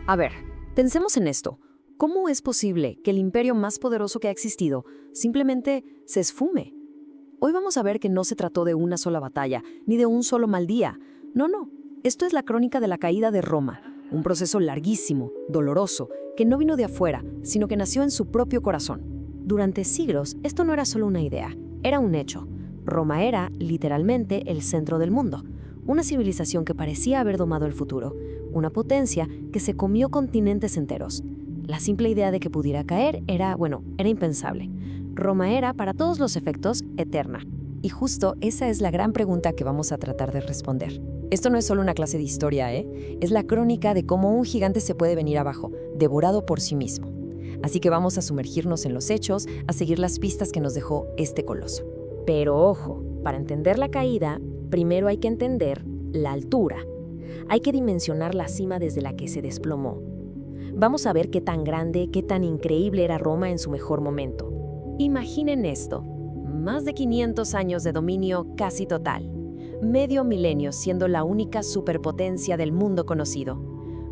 A ver, pensemos en esto. ¿Cómo es posible que el imperio más poderoso que ha existido simplemente se esfume? Hoy vamos a ver que no se trató de una sola batalla, ni de un solo mal día. No. Esto es la crónica de la caída de Roma, un proceso larguísimo, doloroso, que no vino de afuera, sino que nació en su propio corazón. Durante siglos, esto no era solo una idea, era un hecho. Roma era, literalmente, el centro del mundo. Una civilización que parecía haber domado el futuro. Una potencia que se comió continentes enteros. La simple idea de que pudiera caer era impensable. Roma era, para todos los efectos, eterna. Y justo esa es la gran pregunta que vamos a tratar de responder. Esto no es solo una clase de historia, Es la crónica de cómo un gigante se puede venir abajo, devorado por sí mismo. Así que vamos a sumergirnos en los hechos, a seguir las pistas que nos dejó este coloso. Pero ojo, para entender la caída, primero hay que entender la altura. Hay que dimensionar la cima desde la que se desplomó. Vamos a ver qué tan grande, qué tan increíble era Roma en su mejor momento. Imaginen esto, más de 500 años de dominio casi total. Medio milenio siendo la única superpotencia del mundo conocido.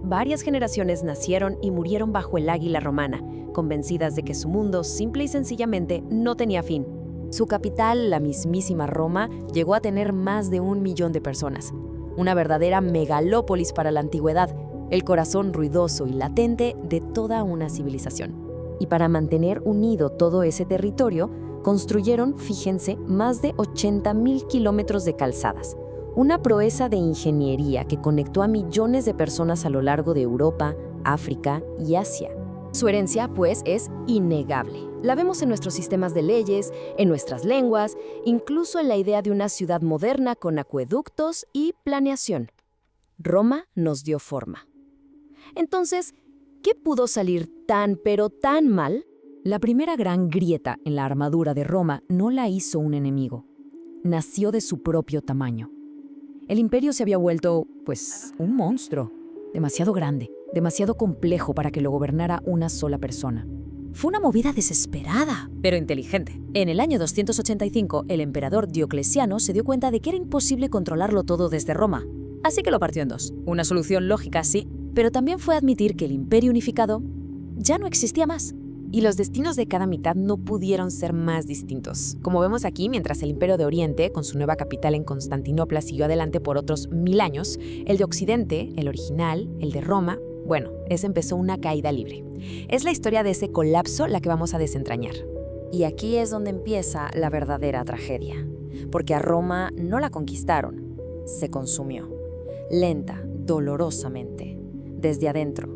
Varias generaciones nacieron y murieron bajo el águila romana, convencidas de que su mundo simple y sencillamente no tenía fin. Su capital, la mismísima Roma, llegó a tener más de 1 millón de personas. Una verdadera megalópolis para la antigüedad, el corazón ruidoso y latente de toda una civilización. Y para mantener unido todo ese territorio, construyeron, fíjense, más de 80.000 kilómetros de calzadas. Una proeza de ingeniería que conectó a millones de personas a lo largo de Europa, África y Asia. Su herencia, pues, es innegable. La vemos en nuestros sistemas de leyes, en nuestras lenguas, incluso en la idea de una ciudad moderna con acueductos y planeación. Roma nos dio forma. Entonces, ¿qué pudo salir pero tan mal? La primera gran grieta en la armadura de Roma no la hizo un enemigo. Nació de su propio tamaño. El imperio se había vuelto, un monstruo. Demasiado grande, demasiado complejo para que lo gobernara una sola persona. Fue una movida desesperada, pero inteligente. En el año 285, el emperador Diocleciano se dio cuenta de que era imposible controlarlo todo desde Roma. Así que lo partió en dos. Una solución lógica, sí, pero también fue admitir que el imperio unificado ya no existía más. Y los destinos de cada mitad no pudieron ser más distintos. Como vemos aquí, mientras el Imperio de Oriente, con su nueva capital en Constantinopla, siguió adelante por otros 1000 años, el de Occidente, el original, el de Roma, ese empezó una caída libre. Es la historia de ese colapso la que vamos a desentrañar. Y aquí es donde empieza la verdadera tragedia. Porque a Roma no la conquistaron, se consumió. Lenta, dolorosamente, desde adentro.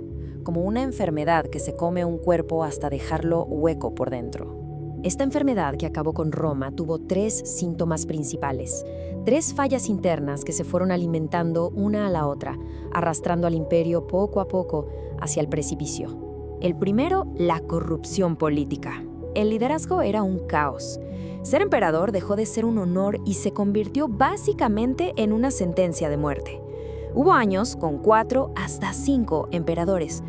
Como una enfermedad que se come un cuerpo hasta dejarlo hueco por dentro. Esta enfermedad que acabó con Roma tuvo 3 síntomas principales, 3 fallas internas que se fueron alimentando una a la otra, arrastrando al imperio poco a poco hacia el precipicio. El primero, la corrupción política. El liderazgo era un caos. Ser emperador dejó de ser un honor y se convirtió básicamente en una sentencia de muerte. Hubo años con 4 hasta 5 emperadores,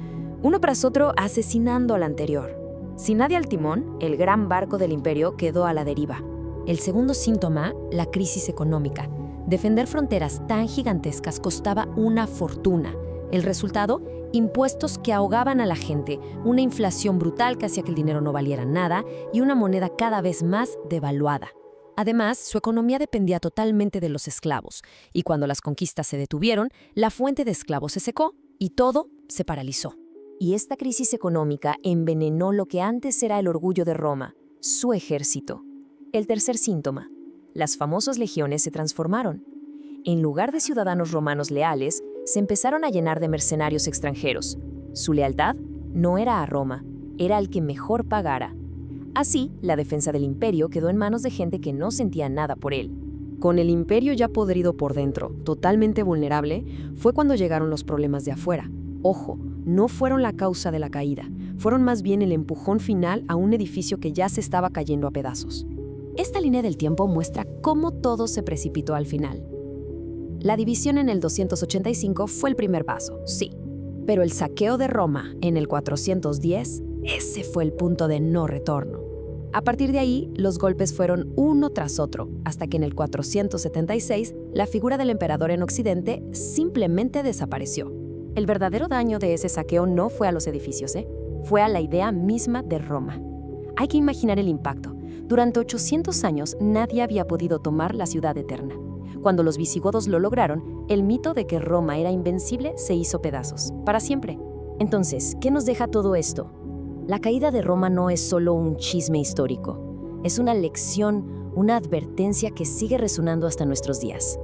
uno tras otro asesinando al anterior. Sin nadie al timón, el gran barco del imperio quedó a la deriva. El segundo síntoma, la crisis económica. Defender fronteras tan gigantescas costaba una fortuna. El resultado, impuestos que ahogaban a la gente, una inflación brutal que hacía que el dinero no valiera nada y una moneda cada vez más devaluada. Además, su economía dependía totalmente de los esclavos, y cuando las conquistas se detuvieron, la fuente de esclavos se secó y todo se paralizó. Y esta crisis económica envenenó lo que antes era el orgullo de Roma, su ejército. El tercer síntoma, las famosas legiones se transformaron. En lugar de ciudadanos romanos leales, se empezaron a llenar de mercenarios extranjeros. Su lealtad no era a Roma, era al que mejor pagara. Así, la defensa del imperio quedó en manos de gente que no sentía nada por él. Con el imperio ya podrido por dentro, totalmente vulnerable, fue cuando llegaron los problemas de afuera. Ojo, no fueron la causa de la caída, fueron más bien el empujón final a un edificio que ya se estaba cayendo a pedazos. Esta línea del tiempo muestra cómo todo se precipitó al final. La división en el 285 fue el primer paso, sí, pero el saqueo de Roma en el 410, ese fue el punto de no retorno. A partir de ahí, los golpes fueron uno tras otro, hasta que en el 476, la figura del emperador en Occidente simplemente desapareció. El verdadero daño de ese saqueo no fue a los edificios, fue a la idea misma de Roma. Hay que imaginar el impacto. Durante 800 años nadie había podido tomar la ciudad eterna. Cuando los visigodos lo lograron, el mito de que Roma era invencible se hizo pedazos, para siempre. Entonces, ¿qué nos deja todo esto? La caída de Roma no es solo un chisme histórico, es una lección, una advertencia que sigue resonando hasta nuestros días.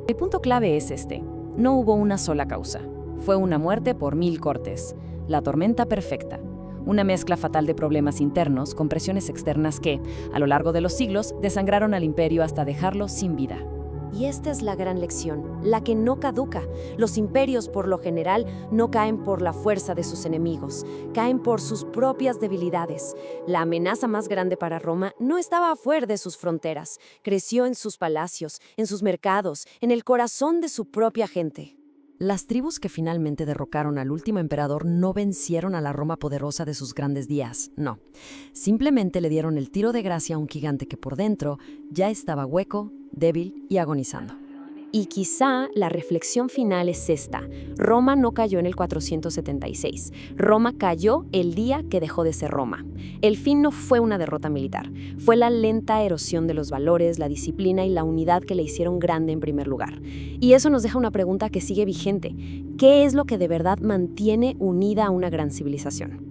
El punto clave es este: no hubo una sola causa. Fue una muerte por 1000 cortes, la tormenta perfecta, una mezcla fatal de problemas internos con presiones externas que, a lo largo de los siglos, desangraron al imperio hasta dejarlo sin vida. Y esta es la gran lección, la que no caduca. Los imperios, por lo general, no caen por la fuerza de sus enemigos, caen por sus propias debilidades. La amenaza más grande para Roma no estaba afuera de sus fronteras, creció en sus palacios, en sus mercados, en el corazón de su propia gente. Las tribus que finalmente derrocaron al último emperador no vencieron a la Roma poderosa de sus grandes días, no. Simplemente le dieron el tiro de gracia a un gigante que por dentro ya estaba hueco, débil y agonizando. Y quizá la reflexión final es esta: Roma no cayó en el 476. Roma cayó el día que dejó de ser Roma. El fin no fue una derrota militar, fue la lenta erosión de los valores, la disciplina y la unidad que le hicieron grande en primer lugar. Y eso nos deja una pregunta que sigue vigente: ¿qué es lo que de verdad mantiene unida a una gran civilización?